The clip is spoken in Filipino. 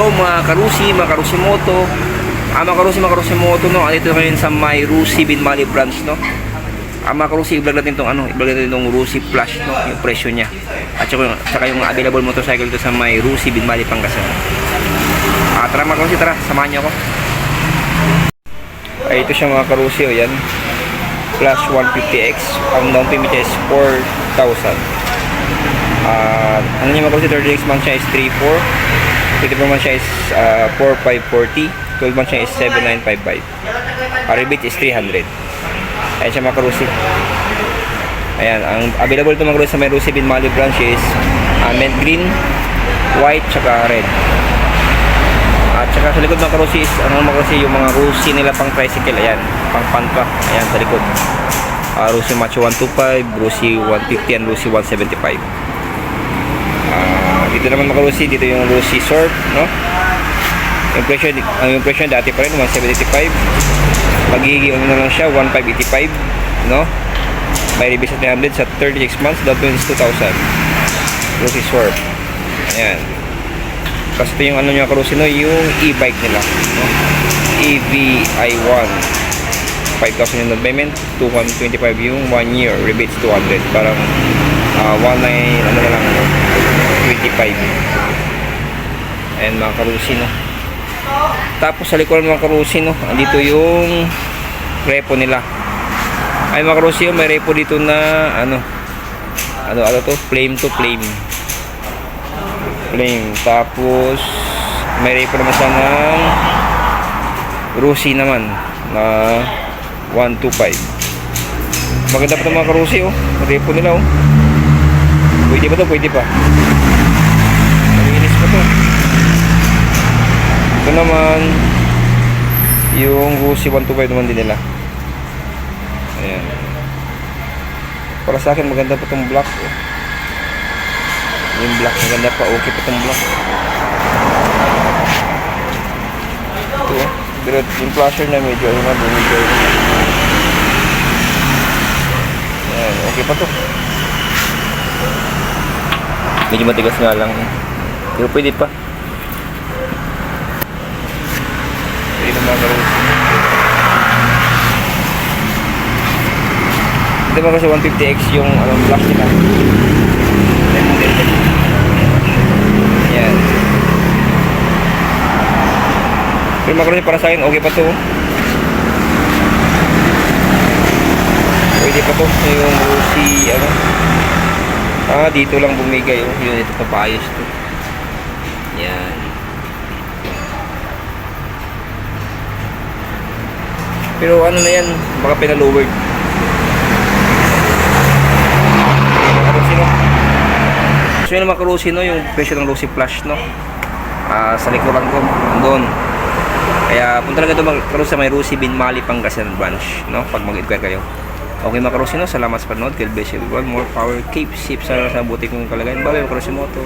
Hello mga karusi, mga karusimoto. Mga karusimoto, no. Andito ngayon sa may Rusi Binmali branch, no. Mga karusi, i-vlog natin itong Rusi Plus, no, yung presyo niya. At saka yung available motorcycle dito sa may Rusi Binmali Pangasinan. Tara mga karusi, tara, samahan niyo ako. Ito siya mga karusi, o yan. Plus 150X, ang down payment niya is 4,000. Ano niya mga karusi, 36 months siya is 3,400. 24 months siya is 4,540. 12 months siya is 7,955. Rebate is 300. Ayan siya mga karusi. Ayan, ang available ito mga karusi sa may Rusi Binmali branch is mint green, white, tsaka red. At saka sa likod mga karusi is mga karusi, yung mga Rusi nila pang tricycle. Ayan, pang pantra. Ayan sa likod. Rusi Macho 125, Rusi 150, and Rusi 175. Dito naman mga karusi, dito yung Rusi Short, no? Yung presyo dati pa rin 1,785. Magiging ano na lang siya, 1,585, no? May rebate sa 300 sa 36 months, down payment is 2,000. Rusi Short. Ayan. Kasi ito yung ano nyo karusi, no? Yung e-bike nila, no? EVI1. 5,000 yung down payment, 225 yung 1 year, rebate 200. Parang 19 ano na lang, 25. And mga karusi, no. Tapos sa likuran mga karusi, no, andito yung repo nila. Ay mga karusi, may repo dito na ano to, flame to flame. Tapos may repo naman siya ng Rusi naman na 125. Maganda pa ito mga karusi, oh. Repo nila, oh. Pwede ba ito? Pwede pa. Malinis pa ito. Ito naman yung Rusi 125 naman din nila. Ayan. Para sa akin maganda pa itong black, oh. Yung black maganda pa. Okay pa itong black. Ito, oh. Pero yung flasher na medyo ayun na. Ayan. Okay pa ito. Medyo matigas nga lang, pero pwede pa. Pwede na mga karusi. Ito mga kasi 150X yung black nila. Ayan. Pero mga karusi, para sa akin okay pa to. Pwede pa to. Yung Rusi dito lang bumigay, oh. Yun, ito papayos to. Yan. Pero ano na yan, baka pinalowered. So yun naman karusi, no, yung presyo ng Rusi Plus, no. Sa likuran ko, doon. Kaya punta lang ito mga karusi sa may Rusi Binmali Pangasinan branch, no, pag mag-inquire kayo. Okay mga karusi, no, salamat sa panood. God bless everyone. More power, keep safe sa buti kong kalagayan. Bye mga karusi moto.